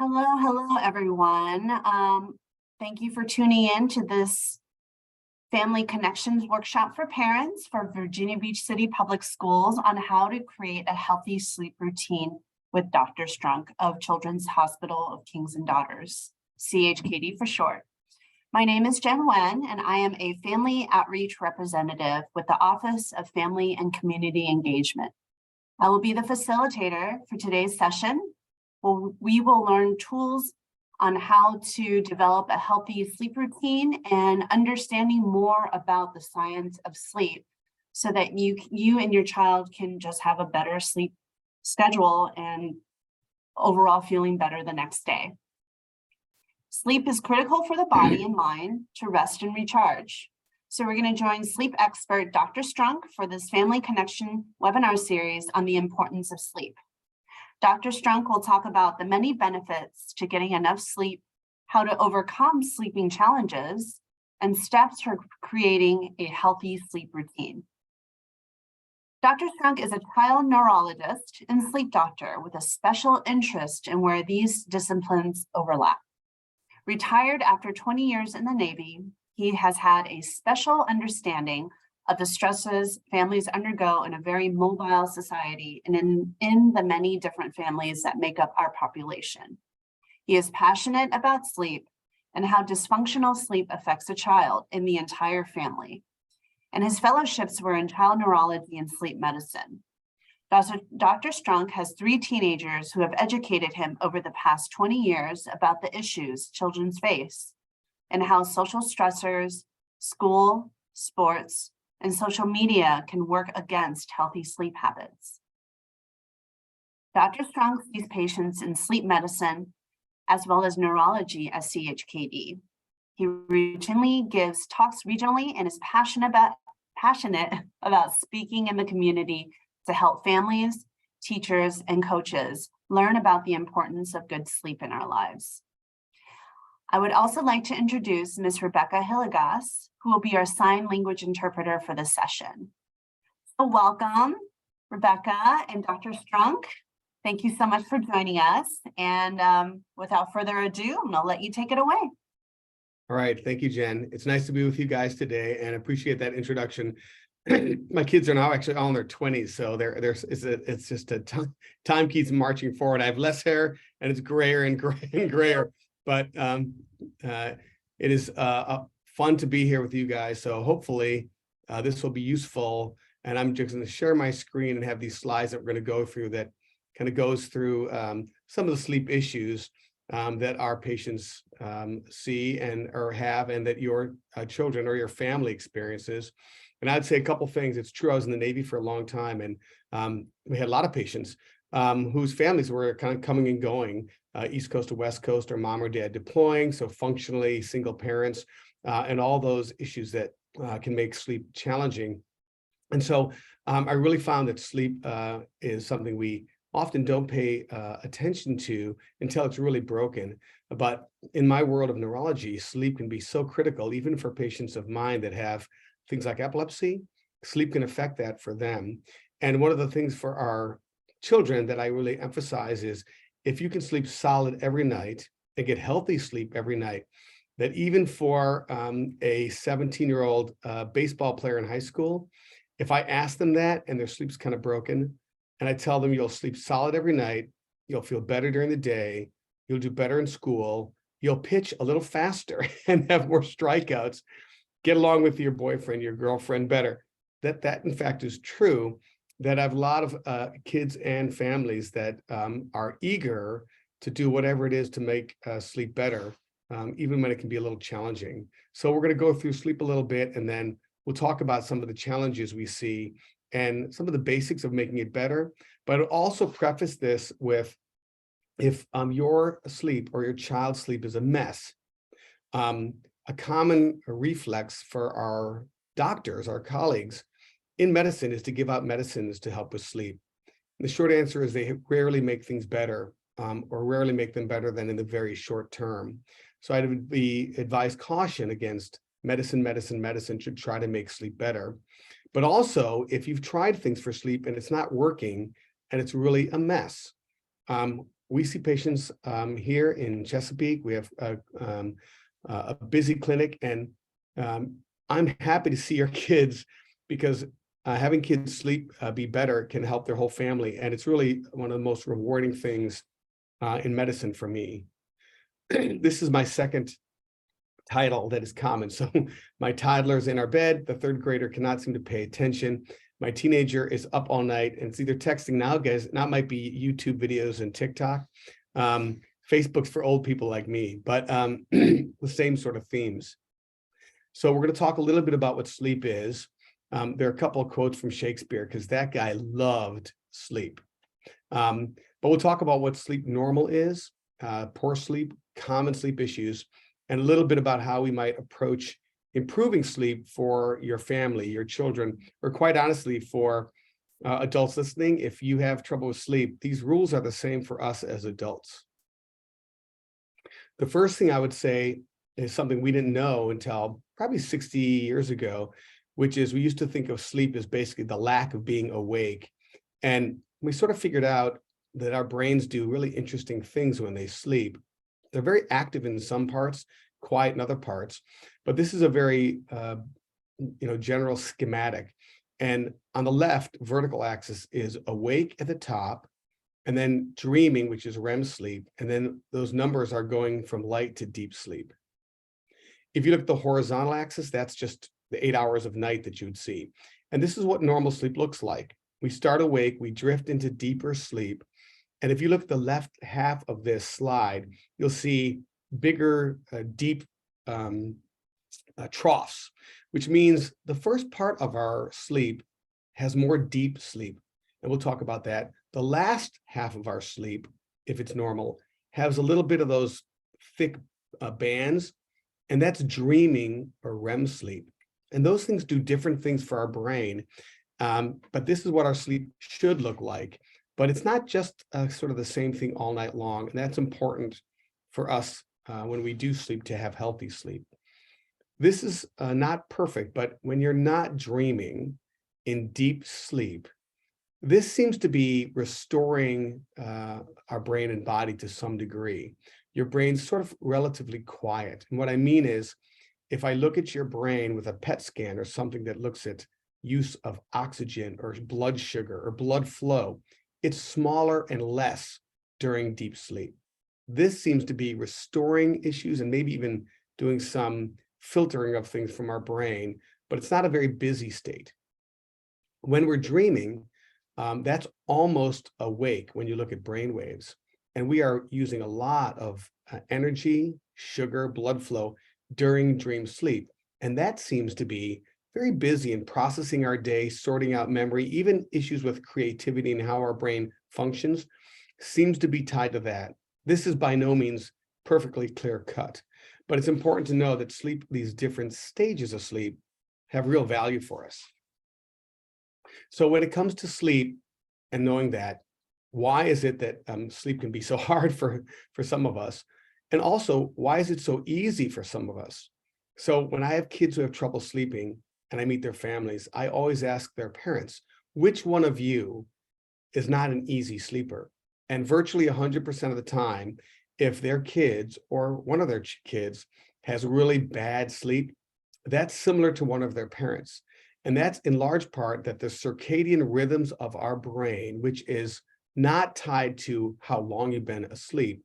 Hello, everyone. Thank you for tuning in to this Family Connections workshop for parents for Virginia Beach City Public Schools on how to create a healthy sleep routine with Dr. Strunk of Children's Hospital of Kings and Daughters, CHKD for short. My name is Jen Wen, and I am a family outreach representative with the Office of Family and Community Engagement. I will be the facilitator for today's session. We will learn tools on how to develop a healthy sleep routine and understanding more about the science of sleep so that you and your child can just have a better sleep schedule and overall feeling better the next day. Sleep is critical for the body and mind to rest and recharge. So we're going to join sleep expert Dr. Strunk for this Family Connection webinar series on the importance of sleep. Dr. Strunk will talk about the many benefits to getting enough sleep, how to overcome sleeping challenges, and steps for creating a healthy sleep routine. Dr. Strunk is a child neurologist and sleep doctor with a special interest in where these disciplines overlap. Retired after 20 years in the Navy, he has had a special understanding of the stresses families undergo in a very mobile society and in the many different families that make up our population. He is passionate about sleep and how dysfunctional sleep affects a child in the entire family. And his fellowships were in child neurology and sleep medicine. Dr. Strunk has 3 teenagers who have educated him over the past 20 years about the issues children face and how social stressors, school, sports, and social media can work against healthy sleep habits. Dr. Strunk sees patients in sleep medicine as well as neurology at CHKD. He routinely gives talks regionally and is passionate about speaking in the community to help families, teachers, and coaches learn about the importance of good sleep in our lives. I would also like to introduce Ms. Rebecca Hillegas, who will be our sign language interpreter for this session. So welcome, Rebecca and Dr. Strunk. Thank you so much for joining us. And without further ado, I'm gonna let you take it away. All right, thank you, Jen. It's nice to be with you guys today and appreciate that introduction. My kids are now actually all in their 20s, so it's just a time keeps marching forward. I have less hair and it's grayer and grayer, but it is fun to be here with you guys. So hopefully this will be useful. And I'm just going to share my screen and have these slides that we're going to go through that kind of goes through some of the sleep issues that our patients see or have, and that your children or your family experiences. And I'd say a couple things. It's true, I was in the Navy for a long time, and we had a lot of patients whose families were kind of coming and going, East Coast to West Coast, or mom or dad deploying, so functionally single parents, and all those issues that can make sleep challenging. And so I really found that sleep is something we often don't pay attention to until it's really broken. But in my world of neurology, sleep can be so critical, even for patients of mine that have things like epilepsy. Sleep can affect that for them. And one of the things for our children that I really emphasize is if you can sleep solid every night and get healthy sleep every night, that even for a 17-year-old baseball player in high school, if I ask them that and their sleep's kind of broken, and I tell them you'll sleep solid every night, you'll feel better during the day, you'll do better in school, you'll pitch a little faster and have more strikeouts, get along with your boyfriend, your girlfriend better. That in fact is true, that I have a lot of kids and families that are eager to do whatever it is to make sleep better, even when it can be a little challenging. So we're going to go through sleep a little bit, and then we'll talk about some of the challenges we see and some of the basics of making it better. But I'll also preface this with, if your sleep or your child's sleep is a mess, a common reflex for our doctors, our colleagues in medicine, is to give out medicines to help with sleep. And the short answer is they rarely make things better, or rarely make them better than in the very short term. So I would be advise caution against medicine to try to make sleep better. But also, if you've tried things for sleep and it's not working and it's really a mess, we see patients here in Chesapeake. We have a busy clinic, and I'm happy to see our kids because having kids sleep be better can help their whole family. And it's really one of the most rewarding things in medicine for me. This is my second title that is common. So my toddler's in our bed, the third grader cannot seem to pay attention. My teenager is up all night, and it's either texting now, guys, now it might be YouTube videos and TikTok. Facebook's for old people like me, but the same sort of themes. So we're going to talk a little bit about what sleep is. There are a couple of quotes from Shakespeare because that guy loved sleep. But we'll talk about what sleep normal is, poor sleep, common sleep issues, and a little bit about how we might approach improving sleep for your family, your children, or quite honestly, for adults listening. If you have trouble with sleep, these rules are the same for us as adults. The first thing I would say is something we didn't know until probably 60 years ago, which is we used to think of sleep as basically the lack of being awake. And we sort of figured out that our brains do really interesting things when they sleep. They're very active in some parts, quiet in other parts, but this is a very general schematic. And on the left vertical axis is awake at the top, and then dreaming, which is REM sleep, and then those numbers are going from light to deep sleep. If you look at the horizontal axis, that's just the 8 hours of night that you would see. And this is what normal sleep looks like. We start awake, we drift into deeper sleep. And if you look at the left half of this slide, you'll see bigger, deep troughs, which means the first part of our sleep has more deep sleep. And we'll talk about that. The last half of our sleep, if it's normal, has a little bit of those thick bands, and that's dreaming or REM sleep. And those things do different things for our brain. But this is what our sleep should look like. But it's not just sort of the same thing all night long. And that's important for us when we do sleep to have healthy sleep. This is not perfect, but when you're not dreaming in deep sleep, this seems to be restoring our brain and body to some degree. Your brain's sort of relatively quiet. And what I mean is, if I look at your brain with a PET scan or something that looks at use of oxygen or blood sugar or blood flow, it's smaller and less during deep sleep. This seems to be restoring issues and maybe even doing some filtering of things from our brain, but it's not a very busy state. When we're dreaming, that's almost awake when you look at brain waves. And we are using a lot of energy, sugar, blood flow during dream sleep. And that seems to be very busy in processing our day, sorting out memory, even issues with creativity and how our brain functions seems to be tied to that. This is by no means perfectly clear cut, but it's important to know that sleep, these different stages of sleep, have real value for us. So when it comes to sleep and knowing that, why is it that sleep can be so hard for some of us? And also, why is it so easy for some of us? So when I have kids who have trouble sleeping and I meet their families, I always ask their parents, which one of you is not an easy sleeper? And virtually 100% of the time, if their kids or one of their kids has really bad sleep, that's similar to one of their parents. And that's in large part that the circadian rhythms of our brain, which is not tied to how long you've been asleep,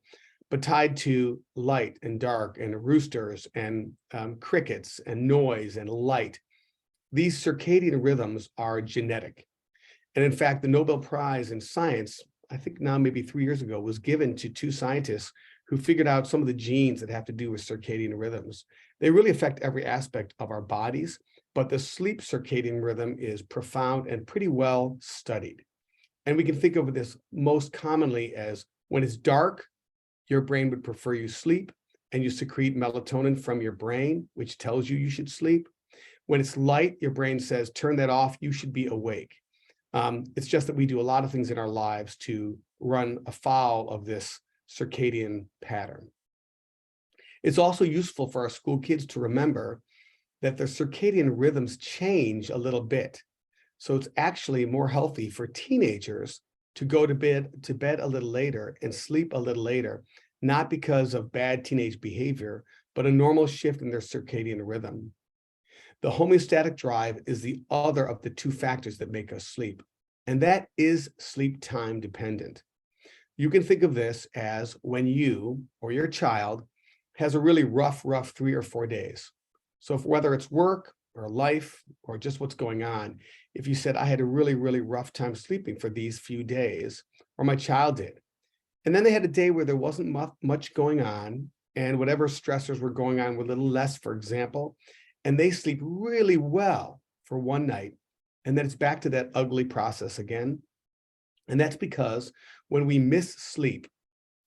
but tied to light and dark and roosters and crickets and noise and light. These circadian rhythms are genetic. And in fact, the Nobel Prize in Science, I think now maybe 3 years ago, was given to two scientists who figured out some of the genes that have to do with circadian rhythms. They really affect every aspect of our bodies, but the sleep circadian rhythm is profound and pretty well studied. And we can think of this most commonly as when it's dark, your brain would prefer you sleep, and you secrete melatonin from your brain, which tells you should sleep. When it's light, your brain says, turn that off, you should be awake. It's just that we do a lot of things in our lives to run afoul of this circadian pattern. It's also useful for our school kids to remember that their circadian rhythms change a little bit. So it's actually more healthy for teenagers to go to bed a little later and sleep a little later, not because of bad teenage behavior, but a normal shift in their circadian rhythm. The homeostatic drive is the other of the two factors that make us sleep, and that is sleep time dependent. You can think of this as when you or your child has a really rough 3 or 4 days. So whether it's work or life or just what's going on, if you said, I had a really rough time sleeping for these few days, or my child did, and then they had a day where there wasn't much going on, and whatever stressors were going on were a little less, for example, and they sleep really well for one night, and then it's back to that ugly process again. And that's because when we miss sleep,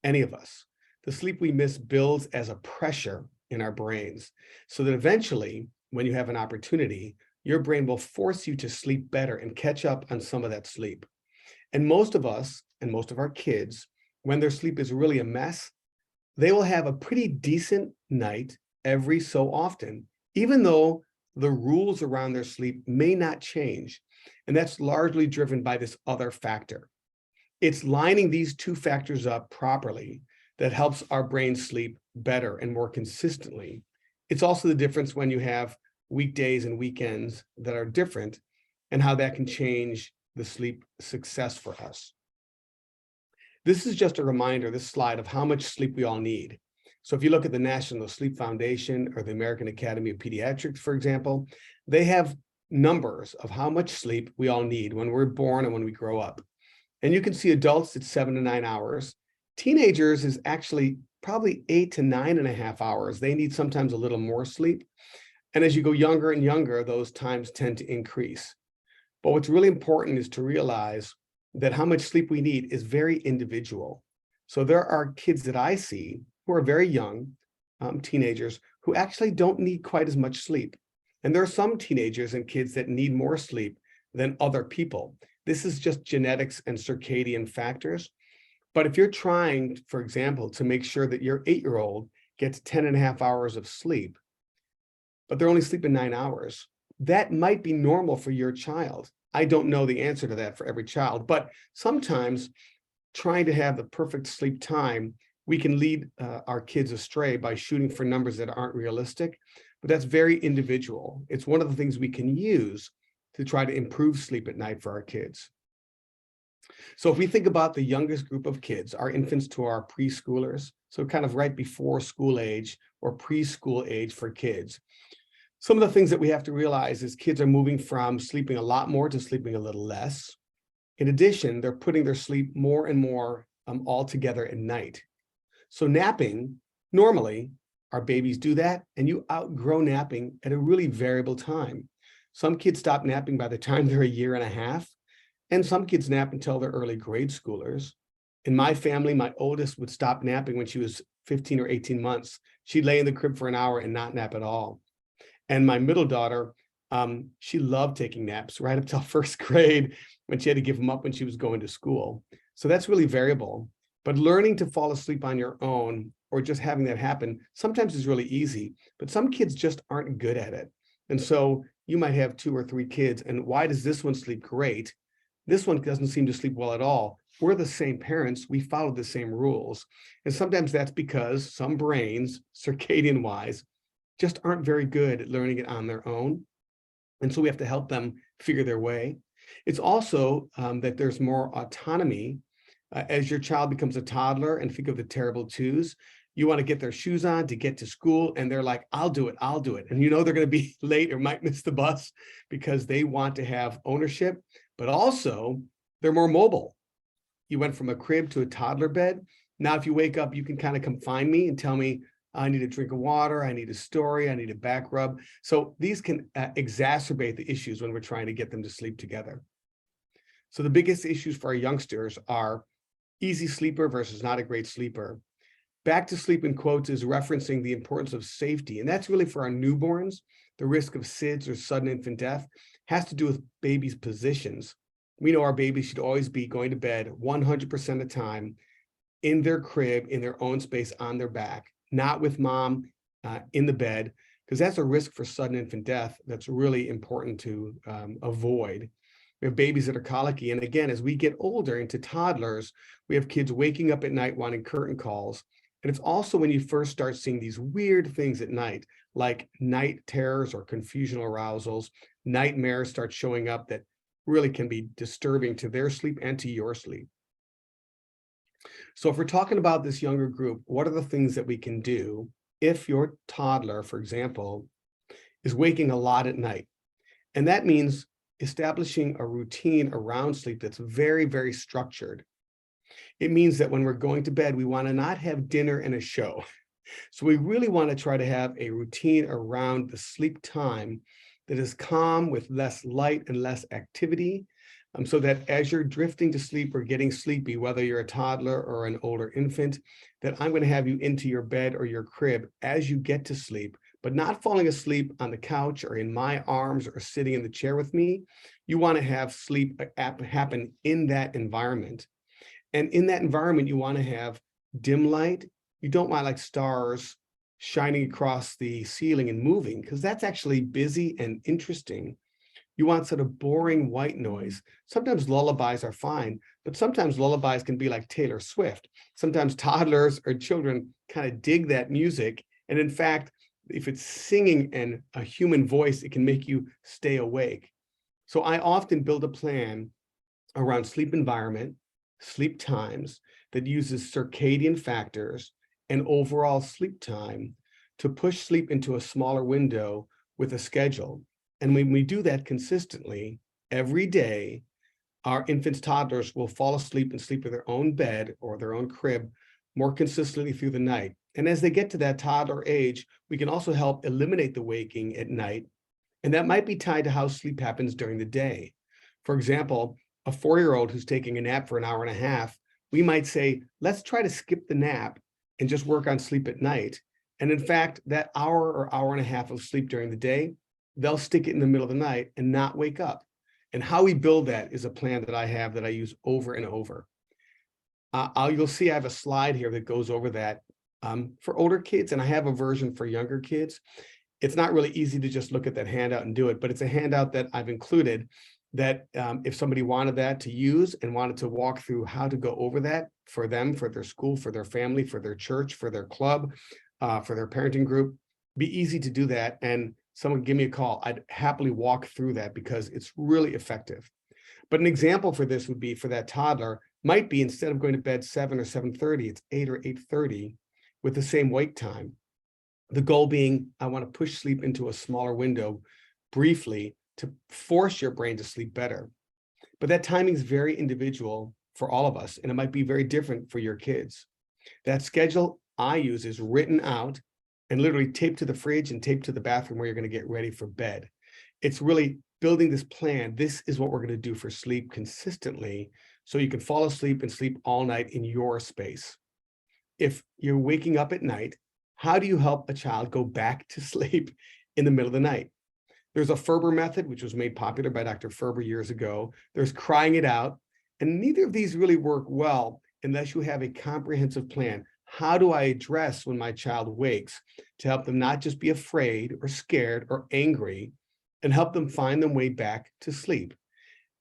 any of us, the sleep we miss builds as a pressure in our brains, so that eventually, when you have an opportunity, your brain will force you to sleep better and catch up on some of that sleep. And most of us, and most of our kids, when their sleep is really a mess, they will have a pretty decent night every so often, even though the rules around their sleep may not change. And that's largely driven by this other factor. It's lining these two factors up properly that helps our brain sleep better and more consistently. It's also the difference when you have weekdays and weekends that are different, and how that can change the sleep success for us. This is just a reminder, this slide, of how much sleep we all need. So if you look at the National Sleep Foundation or the American Academy of Pediatrics, for example, they have numbers of how much sleep we all need when we're born and when we grow up. And you can see adults, it's 7 to 9 hours. Teenagers is actually probably 8 to 9.5 hours. They need sometimes a little more sleep. And as you go younger and younger, those times tend to increase. But what's really important is to realize that how much sleep we need is very individual. So there are kids that I see who are very young, teenagers, who actually don't need quite as much sleep. And there are some teenagers and kids that need more sleep than other people. This is just genetics and circadian factors. But if you're trying, for example, to make sure that your 8-year-old gets 10.5 hours of sleep, but they're only sleeping 9 hours, that might be normal for your child. I don't know the answer to that for every child, but sometimes trying to have the perfect sleep time, we can lead our kids astray by shooting for numbers that aren't realistic, but that's very individual. It's one of the things we can use to try to improve sleep at night for our kids. So if we think about the youngest group of kids, our infants to our preschoolers, so kind of right before school age or preschool age for kids, some of the things that we have to realize is kids are moving from sleeping a lot more to sleeping a little less. In addition, they're putting their sleep more and more all together at night. So napping, normally, our babies do that, and you outgrow napping at a really variable time. Some kids stop napping by the time they're 1.5 years, and some kids nap until they're early grade schoolers. In my family, my oldest would stop napping when she was 15 or 18 months. She'd lay in the crib for an hour and not nap at all. And my middle daughter, she loved taking naps right up till 1st grade, when she had to give them up when she was going to school. So that's really variable. But learning to fall asleep on your own, or just having that happen, sometimes is really easy, but some kids just aren't good at it. And so you might have 2 or 3 kids, and why does this one sleep great? This one doesn't seem to sleep well at all. We're the same parents, we follow the same rules. And sometimes that's because some brains, circadian wise, just aren't very good at learning it on their own. And so we have to help them figure their way. It's also that there's more autonomy as your child becomes a toddler, and think of the terrible twos. You want to get their shoes on to get to school, and they're like, I'll do it. And you know they're going to be late or might miss the bus because they want to have ownership, but also they're more mobile. You went from a crib to a toddler bed. Now, if you wake up, you can kind of come find me and tell me, I need a drink of water, I need a story, I need a back rub. So these can exacerbate the issues when we're trying to get them to sleep together. So the biggest issues for our youngsters are easy sleeper versus not a great sleeper. Back to sleep in quotes is referencing the importance of safety, and that's really for our newborns. The risk of SIDS or sudden infant death has to do with babies' positions. We know our babies should always be going to bed 100% of the time in their crib, in their own space, on their back, not with mom in the bed, because that's a risk for sudden infant death that's really important to avoid. We have babies that are colicky. And again, as we get older into toddlers, we have kids waking up at night wanting curtain calls. And it's also when you first start seeing these weird things at night, like night terrors or confusional arousals, nightmares start showing up that really can be disturbing to their sleep and to your sleep. So if we're talking about this younger group, what are the things that we can do if your toddler, for example, is waking a lot at night? And that means establishing a routine around sleep that's very, very structured. It means that when we're going to bed, we want to not have dinner and a show. So we really want to try to have a routine around the sleep time that is calm with less light and less activity, so that as you're drifting to sleep or getting sleepy, whether you're a toddler or an older infant, that I'm going to have you into your bed or your crib as you get to sleep, but not falling asleep on the couch or in my arms or sitting in the chair with me. You want to have sleep happen in that environment. And in that environment, you want to have dim light. You don't want like stars shining across the ceiling and moving, because that's actually busy and interesting. You want sort of boring white noise. Sometimes lullabies are fine, but sometimes lullabies can be like Taylor Swift. Sometimes toddlers or children kind of dig that music. And in fact, if it's singing and a human voice, it can make you stay awake. So I often build a plan around sleep environment, sleep times that uses circadian factors and overall sleep time to push sleep into a smaller window with a schedule. And when we do that consistently every day, our infants, toddlers will fall asleep and sleep in their own bed or their own crib more consistently through the night. And as they get to that toddler age, we can also help eliminate the waking at night. And that might be tied to how sleep happens during the day. For example, a 4-year-old who's taking a nap for an hour and a half, we might say, let's try to skip the nap and just work on sleep at night. And in fact, that hour or hour and a half of sleep during the day, they'll stick it in the middle of the night and not wake up. And how we build that is a plan that I have that I use over and over. You'll see I have a slide here that goes over that for older kids, and I have a version for younger kids. It's not really easy to just look at that handout and do it, but it's a handout that I've included that if somebody wanted that to use and wanted to walk through how to go over that for them, for their school, for their family, for their church, for their club, for their parenting group, be easy to do that. And someone give me a call. I'd happily walk through that because it's really effective. But an example for this would be for that toddler might be instead of going to bed 7 or 7:30, it's 8 or 8:30 with the same wake time. The goal being, I want to push sleep into a smaller window briefly to force your brain to sleep better. But that timing is very individual for all of us, and it might be very different for your kids. That schedule I use is written out and literally taped to the fridge and taped to the bathroom where you're going to get ready for bed. It's really building this plan. This is what we're going to do for sleep consistently, so you can fall asleep and sleep all night in your space. If you're waking up at night, how do you help a child go back to sleep in the middle of the night? There's a Ferber method, which was made popular by Dr. Ferber years ago. There's crying it out. And neither of these really work well unless you have a comprehensive plan. How do I address when my child wakes to help them not just be afraid or scared or angry, and help them find their way back to sleep?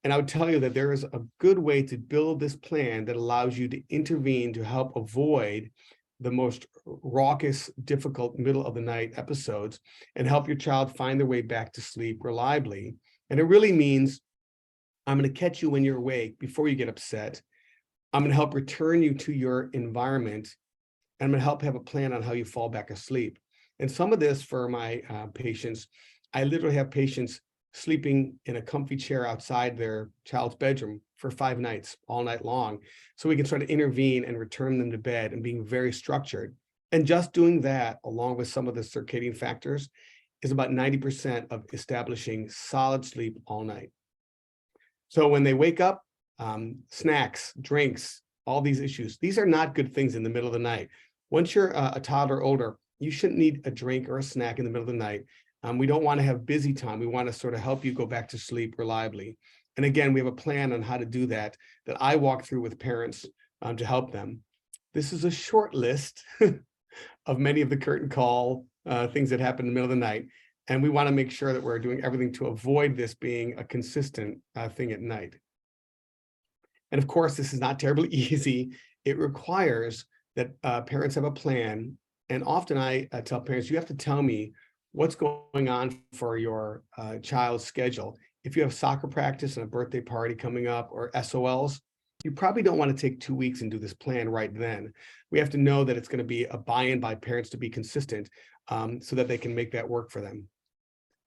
And I would tell you that there is a good way to build this plan that allows you to intervene to help avoid the most raucous, difficult middle of the night episodes and help your child find their way back to sleep reliably. And it really means I'm going to catch you when you're awake before you get upset. I'm going to help return you to your environment. And I'm going to help have a plan on how you fall back asleep. And some of this for my patients, I literally have patients sleeping in a comfy chair outside their child's bedroom for 5 nights, all night long. So we can sort of intervene and return them to bed and being very structured. And just doing that, along with some of the circadian factors, is about 90% of establishing solid sleep all night. So when they wake up, snacks, drinks, all these issues, these are not good things in the middle of the night. Once you're a toddler older, you shouldn't need a drink or a snack in the middle of the night. We don't want to have busy time. We want to sort of help you go back to sleep reliably. And again, we have a plan on how to do that I walk through with parents to help them. This is a short list of many of the curtain call things that happen in the middle of the night. And we want to make sure that we're doing everything to avoid this being a consistent thing at night. And of course, this is not terribly easy. It requires that parents have a plan. And often I tell parents, you have to tell me what's going on for your child's schedule. If you have soccer practice and a birthday party coming up or SOLs, you probably don't want to take 2 weeks and do this plan right then. We have to know that it's going to be a buy-in by parents to be consistent so that they can make that work for them.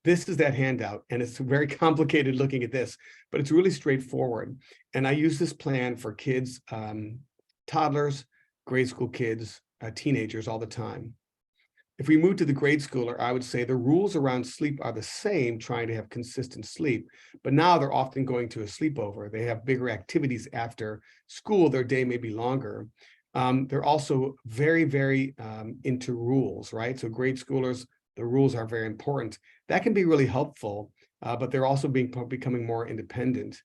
This is that handout, and it's very complicated looking at this, but it's really straightforward. And I use this plan for kids, toddlers, grade school kids, teenagers all the time. If we move to the grade schooler, I would say the rules around sleep are the same, trying to have consistent sleep, but now they're often going to a sleepover. They have bigger activities after school. Their day may be longer. They're also very, very into rules, right? So grade schoolers, the rules are very important. That can be really helpful, but they're also becoming more independent.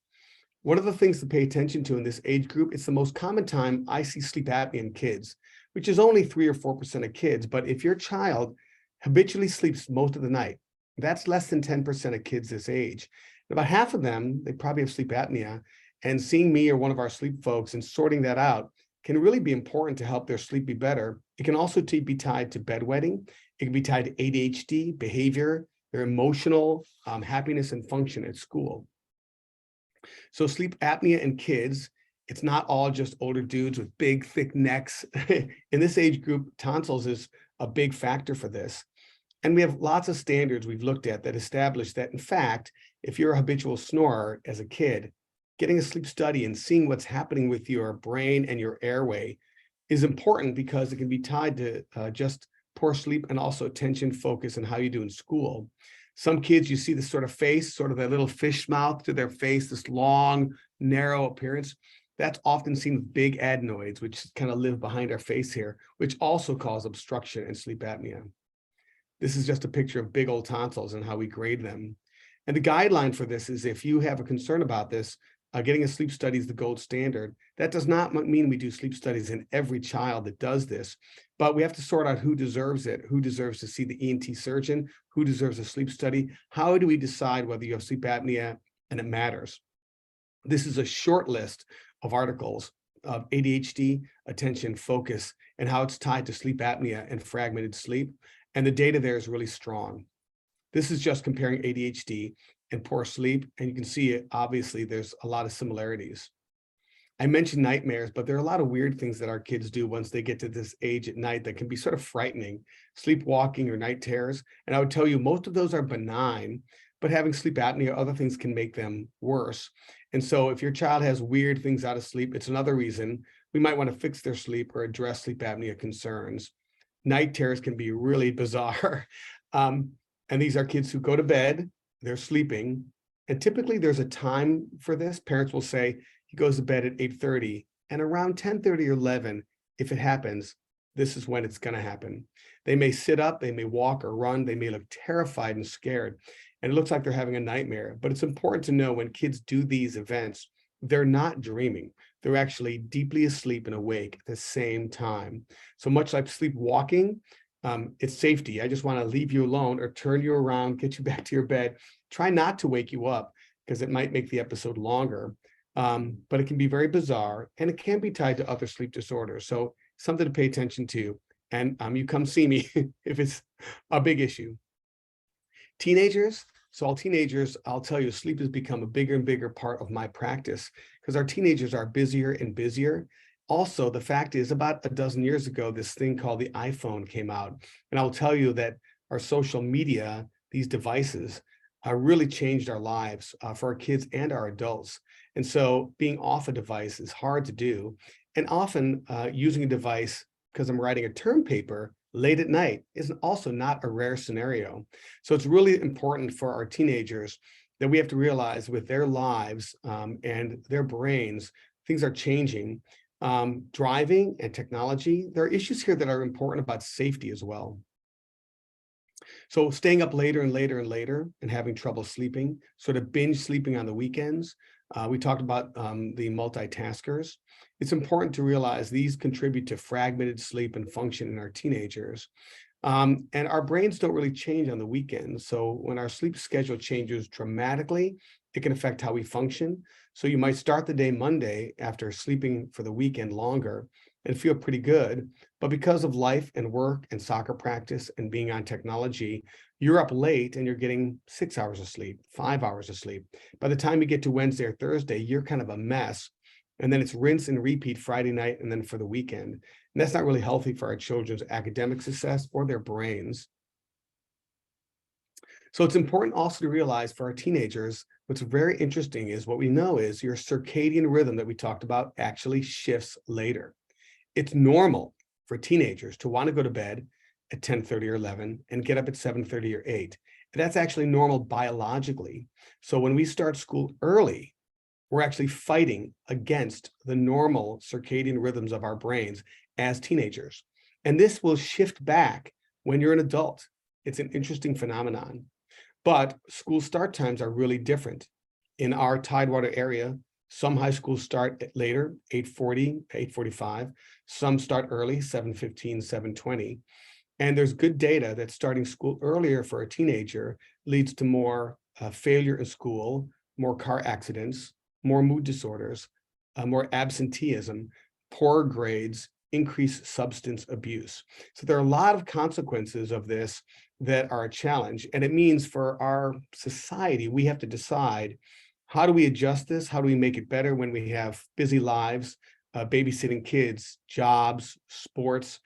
One of the things to pay attention to in this age group, it's the most common time I see sleep apnea in kids, which is only 3 or 4% of kids. But if your child habitually sleeps most of the night, that's less than 10% of kids this age. About half of them, they probably have sleep apnea. And seeing me or one of our sleep folks and sorting that out can really be important to help their sleep be better. It can also be tied to bedwetting. It can be tied to ADHD, behavior, their emotional happiness and function at school. So sleep apnea in kids, it's not all just older dudes with big, thick necks. In this age group, tonsils is a big factor for this. And we have lots of standards we've looked at that establish that, in fact, if you're a habitual snorer as a kid, getting a sleep study and seeing what's happening with your brain and your airway is important because it can be tied to just poor sleep and also attention, focus, and how you do in school. Some kids, you see this sort of face, sort of that little fish mouth to their face, this long, narrow appearance. That's often seen with big adenoids, which kind of live behind our face here, which also cause obstruction and sleep apnea. This is just a picture of big old tonsils and how we grade them. And the guideline for this is if you have a concern about this, getting a sleep study is the gold standard. That does not mean we do sleep studies in every child that does this, but we have to sort out who deserves it, who deserves to see the ENT surgeon, who deserves a sleep study. How do we decide whether you have sleep apnea and it matters? This is a short list of articles of ADHD, attention, focus, and how it's tied to sleep apnea and fragmented sleep. And the data there is really strong. This is just comparing ADHD and poor sleep, and you can see obviously there's a lot of similarities. I mentioned nightmares, but there are a lot of weird things that our kids do once they get to this age at night that can be sort of frightening, sleepwalking or night terrors. And I would tell you most of those are benign, but having sleep apnea, other things can make them worse. And so if your child has weird things out of sleep, it's another reason we might want to fix their sleep or address sleep apnea concerns. Night terrors can be really bizarre. And these are kids who go to bed, they're sleeping, and typically there's a time for this. Parents will say he goes to bed at 8:30, and around 10:30 or 11, if it happens, this is when it's going to happen. They may sit up, they may walk or run, they may look terrified and scared, and it looks like they're having a nightmare. But it's important to know when kids do these events, they're not dreaming. They're actually deeply asleep and awake at the same time. So much like sleepwalking, it's safety. I just want to leave you alone or turn you around, get you back to your bed. Try not to wake you up because it might make the episode longer. But it can be very bizarre and it can be tied to other sleep disorders. So something to pay attention to. And you come see me if it's a big issue. Teenagers. So all teenagers, I'll tell you, sleep has become a bigger and bigger part of my practice because our teenagers are busier and busier. Also, the fact is about a dozen years ago, this thing called the iPhone came out. And I'll tell you that our social media, these devices, really changed our lives for our kids and our adults. And so being off a device is hard to do. And often using a device because I'm writing a term paper late at night is also not a rare scenario. So it's really important for our teenagers that we have to realize with their lives and their brains, things are changing. Driving and technology, there are issues here that are important about safety as well. So staying up later and later and later and having trouble sleeping, sort of binge sleeping on the weekends. We talked about the multitaskers. It's important to realize these contribute to fragmented sleep and function in our teenagers. And our brains don't really change on the weekends. So when our sleep schedule changes dramatically, it can affect how we function. So you might start the day Monday after sleeping for the weekend longer and feel pretty good. But because of life and work and soccer practice and being on technology, you're up late and you're getting 6 hours of sleep, 5 hours of sleep. By the time you get to Wednesday or Thursday, you're kind of a mess. And then it's rinse and repeat Friday night and then for the weekend. And that's not really healthy for our children's academic success or their brains. So it's important also to realize for our teenagers, what's very interesting is what we know is your circadian rhythm that we talked about actually shifts later. It's normal for teenagers to want to go to bed at 10:30 or 11 and get up at 7:30 or 8. And that's actually normal biologically. So when we start school early, we're actually fighting against the normal circadian rhythms of our brains as teenagers. And this will shift back when you're an adult. It's an interesting phenomenon. But school start times are really different. In our Tidewater area, some high schools start later, 8:40, 8:45. Some start early, 7:15, 7:20. And there's good data that starting school earlier for a teenager leads to more failure in school, more car accidents, more mood disorders, more absenteeism, poor grades, increased substance abuse. So there are a lot of consequences of this that are a challenge. And it means for our society, we have to decide, how do we adjust this? How do we make it better when we have busy lives, babysitting kids, jobs, sports,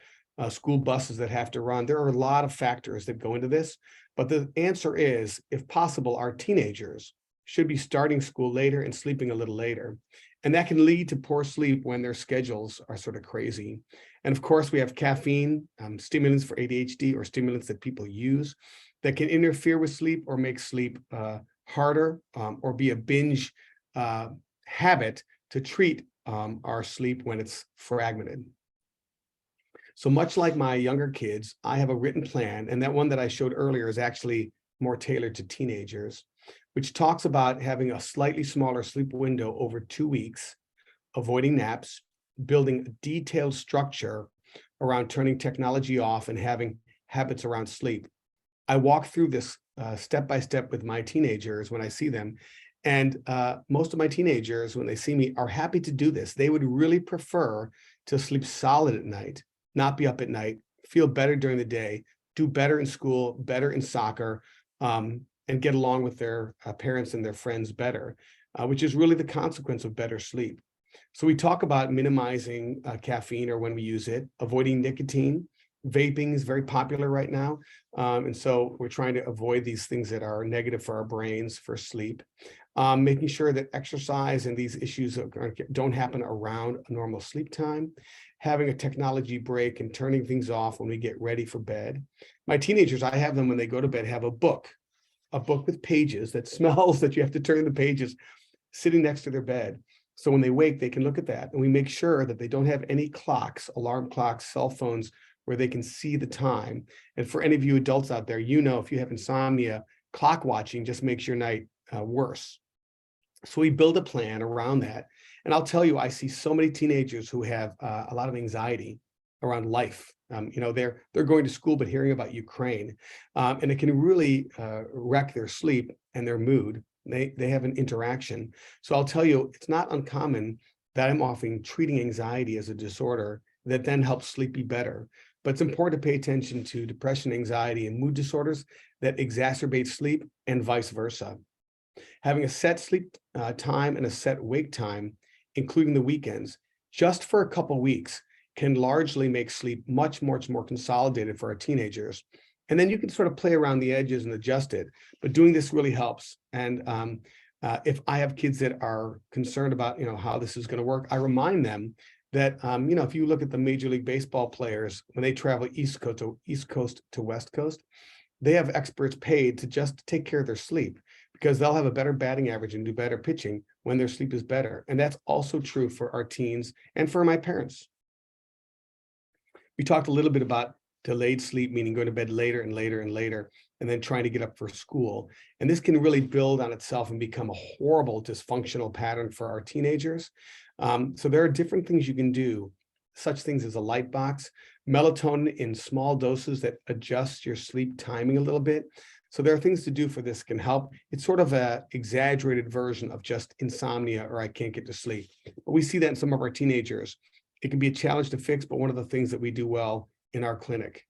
school buses that have to run? There are a lot of factors that go into this. But the answer is, if possible, our teenagers should be starting school later and sleeping a little later. And that can lead to poor sleep when their schedules are sort of crazy. And of course, we have caffeine, stimulants for ADHD or stimulants that people use that can interfere with sleep or make sleep harder or be a binge habit to treat our sleep when it's fragmented. So much like my younger kids, I have a written plan, and that one that I showed earlier is actually more tailored to teenagers, which talks about having a slightly smaller sleep window over 2 weeks, avoiding naps, building a detailed structure around turning technology off and having habits around sleep. I walk through this step by step with my teenagers when I see them. And most of my teenagers, when they see me, are happy to do this. They would really prefer to sleep solid at night, not be up at night, feel better during the day, do better in school, better in soccer, and get along with their parents and their friends better, which is really the consequence of better sleep. So we talk about minimizing caffeine or when we use it, avoiding nicotine. Vaping is very popular right now. And so we're trying to avoid these things that are negative for our brains, for sleep. Making sure that exercise and these issues don't happen around a normal sleep time. Having a technology break and turning things off when we get ready for bed. My teenagers, I have them when they go to bed, have a book with pages that smells that you have to turn the pages sitting next to their bed. So when they wake, they can look at that. And we make sure that they don't have any clocks, alarm clocks, cell phones, where they can see the time. And for any of you adults out there, you know, if you have insomnia, clock watching just makes your night worse. So we build a plan around that. And I'll tell you, I see so many teenagers who have a lot of anxiety around life. They're going to school, but hearing about Ukraine, and it can really wreck their sleep and their mood. They have an interaction. So I'll tell you, it's not uncommon that I'm often treating anxiety as a disorder that then helps sleep be better. But it's important to pay attention to depression, anxiety, and mood disorders that exacerbate sleep and vice versa. Having a set sleep time and a set wake time, including the weekends, just for a couple weeks, can largely make sleep much more consolidated for our teenagers. And then you can sort of play around the edges and adjust it. But doing this really helps. And if I have kids that are concerned about, how this is going to work, I remind them that, if you look at the Major League Baseball players, when they travel East Coast to West Coast, they have experts paid to just take care of their sleep, because they'll have a better batting average and do better pitching when their sleep is better. And that's also true for our teens and for my parents. We talked a little bit about delayed sleep, meaning going to bed later and later and later, and then trying to get up for school. And this can really build on itself and become a horrible dysfunctional pattern for our teenagers. So there are different things you can do, such things as a light box, melatonin in small doses that adjust your sleep timing a little bit. So there are things to do for this can help. It's sort of a exaggerated version of just insomnia or I can't get to sleep. But we see that in some of our teenagers. It can be a challenge to fix, but one of the things that we do well in our clinic.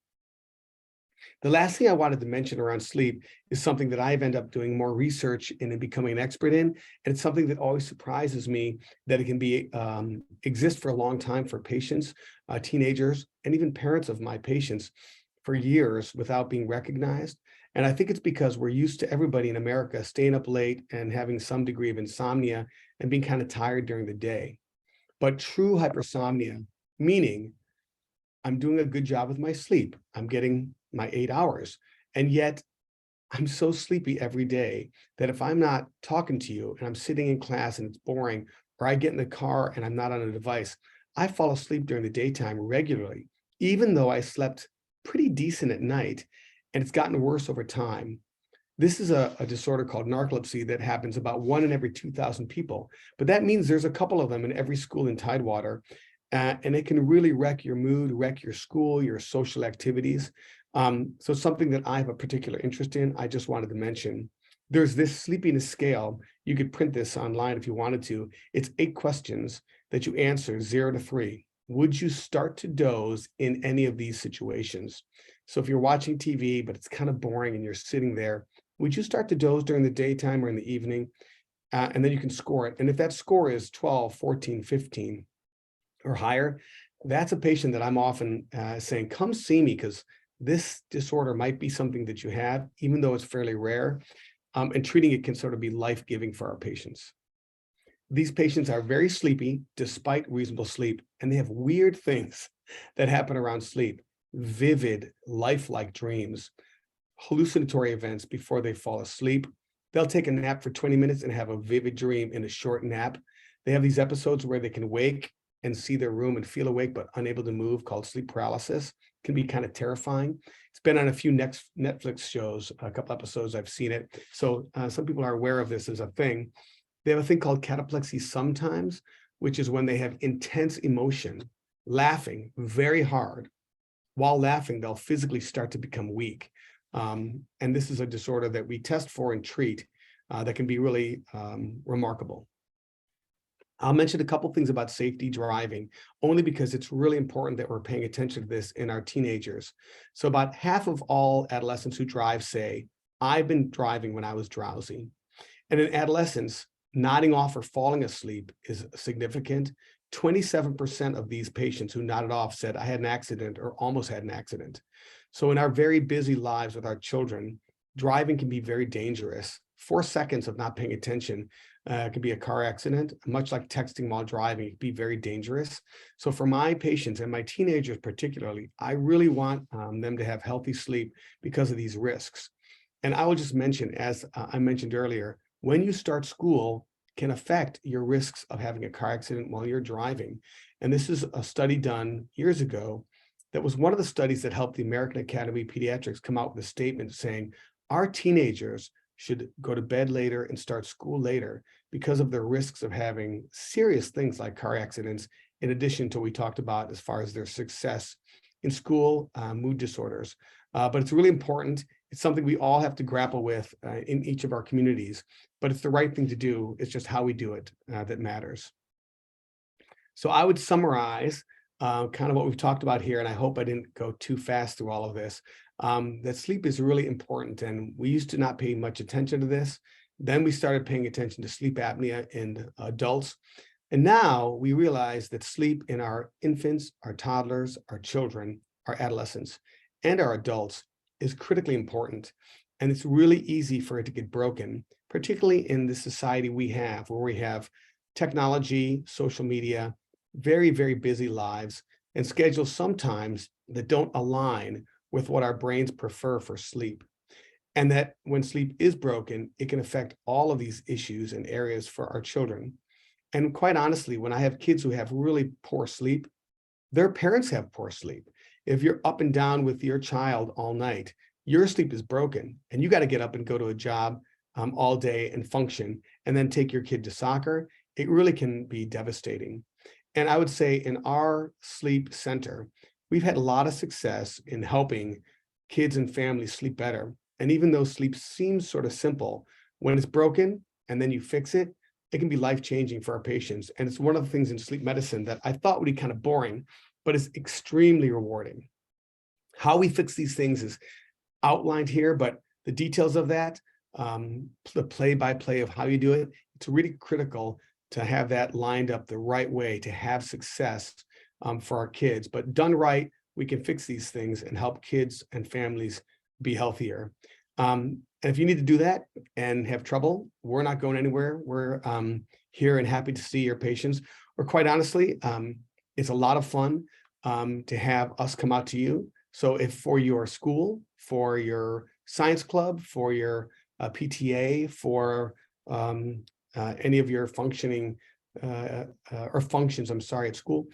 The last thing I wanted to mention around sleep is something that I've ended up doing more research in and becoming an expert in. And it's something that always surprises me that it can be exist for a long time for patients, teenagers, and even parents of my patients for years without being recognized. And I think it's because we're used to everybody in America staying up late and having some degree of insomnia and being kind of tired during the day. But true hypersomnia, meaning I'm doing a good job with my sleep, I'm getting my 8 hours, and yet I'm so sleepy every day that if I'm not talking to you and I'm sitting in class and it's boring, or I get in the car and I'm not on a device, I fall asleep during the daytime regularly, even though I slept pretty decent at night, and it's gotten worse over time. This is a disorder called narcolepsy that happens about 1 in every 2,000 people, but that means there's a couple of them in every school in Tidewater, and it can really wreck your mood, wreck your school, your social activities. So something that I have a particular interest in, I just wanted to mention. There's this sleepiness scale. You could print this online if you wanted to. It's 8 questions that you answer 0 to 3. Would you start to doze in any of these situations? So if you're watching TV, but it's kind of boring and you're sitting there, would you start to doze during the daytime or in the evening? And then you can score it. And if that score is 12, 14, 15 or higher, that's a patient that I'm often saying, come see me, because this disorder might be something that you have, even though it's fairly rare, and treating it can sort of be life-giving for our patients. These patients are very sleepy despite reasonable sleep, and they have weird things that happen around sleep, vivid, lifelike dreams, hallucinatory events before they fall asleep. They'll take a nap for 20 minutes and have a vivid dream in a short nap. They have these episodes where they can wake and see their room and feel awake but unable to move, called sleep paralysis. Can be kind of terrifying. It's been on a few Netflix shows, a couple episodes I've seen it. So some people are aware of this as a thing. They have a thing called cataplexy sometimes, which is when they have intense emotion, laughing very hard. While laughing, they'll physically start to become weak. And this is a disorder that we test for and treat that can be really remarkable. I'll mention a couple things about safety driving, only because it's really important that we're paying attention to this in our teenagers. So about half of all adolescents who drive say, I've been driving when I was drowsy. And in adolescence, nodding off or falling asleep is significant. 27% of these patients who nodded off said, I had an accident or almost had an accident. So in our very busy lives with our children, driving can be very dangerous. 4 seconds of not paying attention could be a car accident, much like texting while driving, it can be very dangerous. So for my patients and my teenagers particularly, I really want them to have healthy sleep because of these risks. And I will just mention, as I mentioned earlier, when you start school can affect your risks of having a car accident while you're driving. And this is a study done years ago that was one of the studies that helped the American Academy of Pediatrics come out with a statement saying, our teenagers should go to bed later and start school later because of the risks of having serious things like car accidents, in addition to what we talked about as far as their success in school, mood disorders. But it's really important. It's something we all have to grapple with in each of our communities, but it's the right thing to do. It's just how we do it that matters. So I would summarize kind of what we've talked about here, and I hope I didn't go too fast through all of this, that sleep is really important. And we used to not pay much attention to this. Then we started paying attention to sleep apnea in adults. And now we realize that sleep in our infants, our toddlers, our children, our adolescents, and our adults is critically important. And it's really easy for it to get broken, particularly in the society we have, where we have technology, social media, very, very busy lives, and schedules sometimes that don't align with what our brains prefer for sleep. And that when sleep is broken, it can affect all of these issues and areas for our children. And quite honestly, when I have kids who have really poor sleep, their parents have poor sleep. If you're up and down with your child all night, your sleep is broken and you got to get up and go to a job all day and function and then take your kid to soccer. It really can be devastating. And I would say in our sleep center, we've had a lot of success in helping kids and families sleep better. And even though sleep seems sort of simple, when it's broken and then you fix it, it can be life-changing for our patients. And it's one of the things in sleep medicine that I thought would be kind of boring, but it's extremely rewarding. How we fix these things is outlined here, but the details of that, the play-by-play of how you do it, it's really critical to have that lined up the right way to have success for our kids. But done right, we can fix these things and help kids and families be healthier. And if you need to do that and have trouble, we're not going anywhere. We're here and happy to see your patients. Or quite honestly, it's a lot of fun to have us come out to you. So if for your school, for your science club, for your PTA, for any of your functioning or functions, I'm sorry, at school,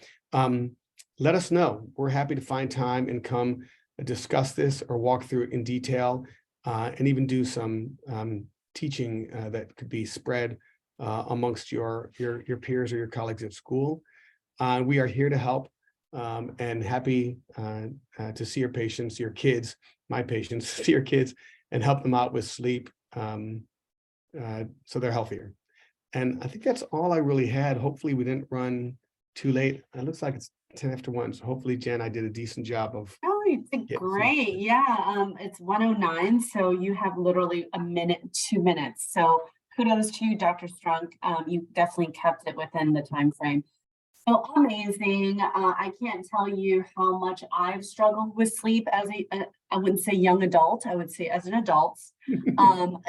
let us know. We're happy to find time and come discuss this or walk through it in detail, and even do some teaching that could be spread amongst your peers or your colleagues at school. We are here to help and happy to see your patients, your kids, my patients, see your kids and help them out with sleep so they're healthier. And I think that's all I really had. Hopefully we didn't run too late. It looks like it's 10 after 1. So hopefully, Jen, I did a decent job of. Oh, you did great. Yeah, it's 1:09, so you have literally a minute, 2 minutes. So kudos to you, Dr. Strunk. You definitely kept it within the time frame. So amazing. I can't tell you how much I've struggled with sleep as I wouldn't say young adult, I would say as an adult.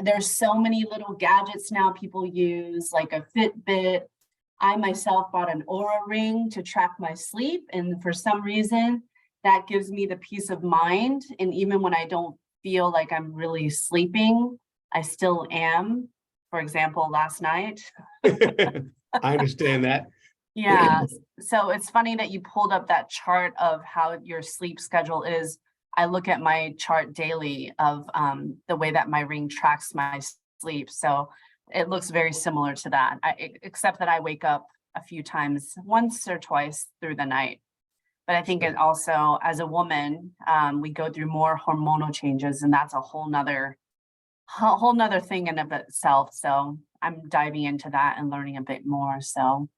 There's so many little gadgets now people use, like a Fitbit. I myself bought an Oura ring to track my sleep. And for some reason, that gives me the peace of mind. And even when I don't feel like I'm really sleeping, I still am. For example, last night. I understand that. Yeah, so it's funny that you pulled up that chart of how your sleep schedule is. I look at my chart daily of the way that my ring tracks my sleep. So it looks very similar to that, except that I wake up a few times, once or twice through the night. But I think it also, as a woman, we go through more hormonal changes, and that's a whole nother thing in of itself. So I'm diving into that and learning a bit more. So.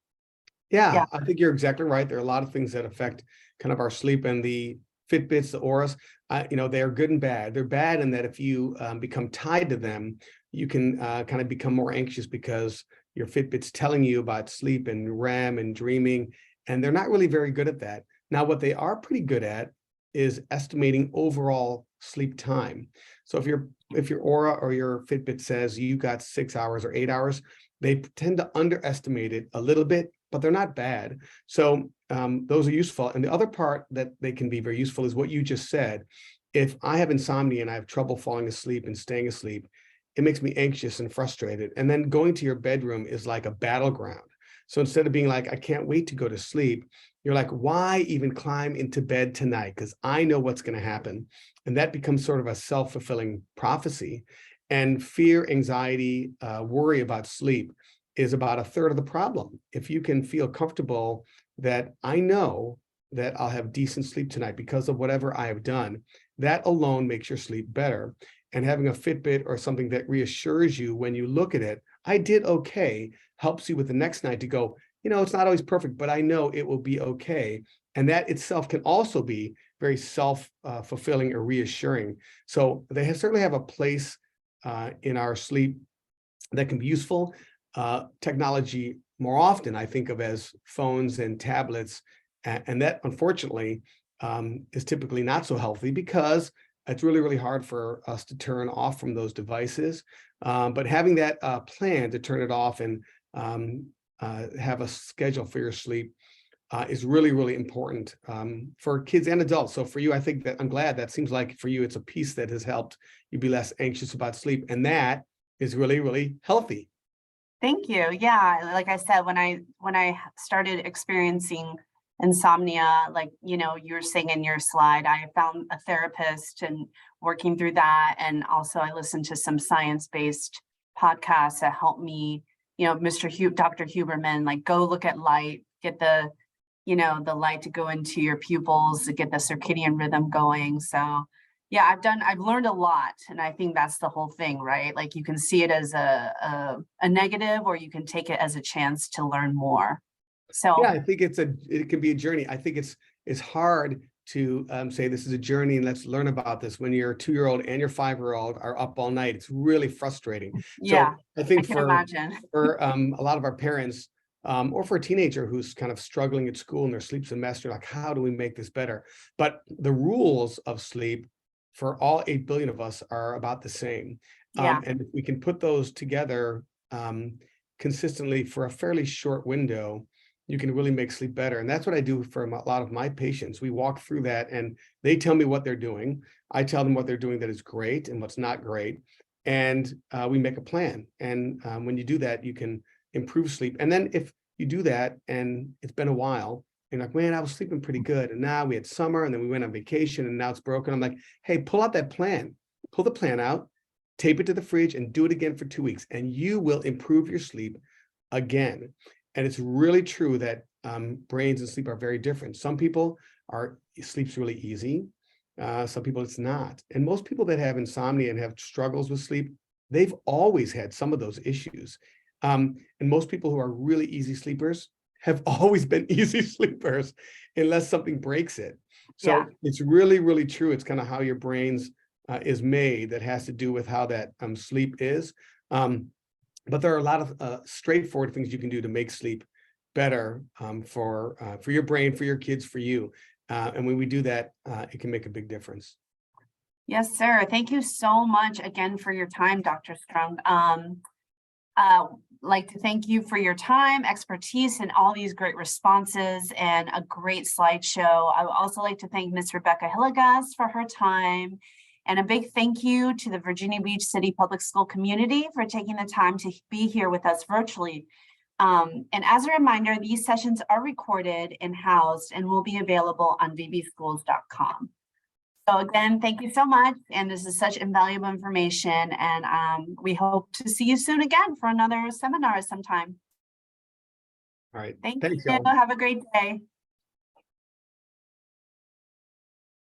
Yeah, I think you're exactly right. There are a lot of things that affect kind of our sleep, and the Fitbits, the Auras, they are good and bad. They're bad in that if you become tied to them, you can kind of become more anxious because your Fitbit's telling you about sleep and REM and dreaming, and they're not really very good at that. Now, what they are pretty good at is estimating overall sleep time. So if your Oura or your Fitbit says you got 6 hours or 8 hours, they tend to underestimate it a little bit, but they're not bad. So those are useful. And the other part that they can be very useful is what you just said. If I have insomnia and I have trouble falling asleep and staying asleep, it makes me anxious and frustrated. And then going to your bedroom is like a battleground. So instead of being like, I can't wait to go to sleep, you're like, why even climb into bed tonight? Because I know what's going to happen. And that becomes sort of a self-fulfilling prophecy. And fear, anxiety, worry about sleep is about a third of the problem. If you can feel comfortable that I know that I'll have decent sleep tonight because of whatever I have done, that alone makes your sleep better. And having a Fitbit or something that reassures you when you look at it, I did okay, helps you with the next night to go, it's not always perfect, but I know it will be okay. And that itself can also be very self-fulfilling or reassuring. So they certainly have a place in our sleep that can be useful. Technology more often I think of as phones and tablets, and that unfortunately is typically not so healthy because it's really, really hard for us to turn off from those devices. But having that plan to turn it off and have a schedule for your sleep is really, really important for kids and adults. So for you, I think that I'm glad that seems like for you, it's a piece that has helped you be less anxious about sleep. And that is really, really healthy. Thank you. Yeah, like I said, when I started experiencing insomnia, like you were saying in your slide, I found a therapist and working through that, and also I listened to some science-based podcasts that helped me. Dr. Huberman, like go look at light, get the you know, the light to go into your pupils to get the circadian rhythm going. So yeah, I've learned a lot. And I think that's the whole thing, right? Like you can see it as a negative, or you can take it as a chance to learn more. Yeah, So I think it can be a journey. I think it's hard to say this is a journey and let's learn about this when your 2-year-old and your 5-year-old are up all night. It's really frustrating. yeah, So I I think can imagine. for a lot of our parents, or for a teenager who's kind of struggling at school and their sleep's a mess, they're like, how do we make this better? But the rules of sleep for all 8 billion of us are about the same. Yeah, And if we can put those together consistently for a fairly short window, you can really make sleep better. And that's what I do for a lot of my patients. We walk through that and they tell me what they're doing. I tell them what they're doing that is great and what's not great. And we make a plan. And when you do that, you can improve sleep. And then if you do that and it's been a while, you're like, man, I was sleeping pretty good. And now we had summer and then we went on vacation and now it's broken. I'm like, hey, pull out that plan, pull the plan out, tape it to the fridge and do it again for 2 weeks. And you will improve your sleep again. And it's really true that brains and sleep are very different. Some people sleep's really easy. Some people it's not. And most people that have insomnia and have struggles with sleep, they've always had some of those issues. And most people who are really easy sleepers have always been easy sleepers unless something breaks it. So yeah, it's really, really true. It's kind of how your brains is made that has to do with how that sleep is. But there are a lot of straightforward things you can do to make sleep better for your brain, for your kids, for you. And when we do that, it can make a big difference. yes, sir. Thank you so much again for your time, Dr. Strong. Like to thank you for your time, expertise, and all these great responses and a great slideshow. I would also like to thank Ms. Rebecca Hillegas for her time. And a big thank you to the Virginia Beach City Public School community for taking the time to be here with us virtually. And as a reminder, these sessions are recorded and housed and will be available on vbschools.com. So again, thank you so much. And this is such invaluable information. And we hope to see you soon again for another seminar sometime. All right. Thank Thanks, you. y'all. Have a great day.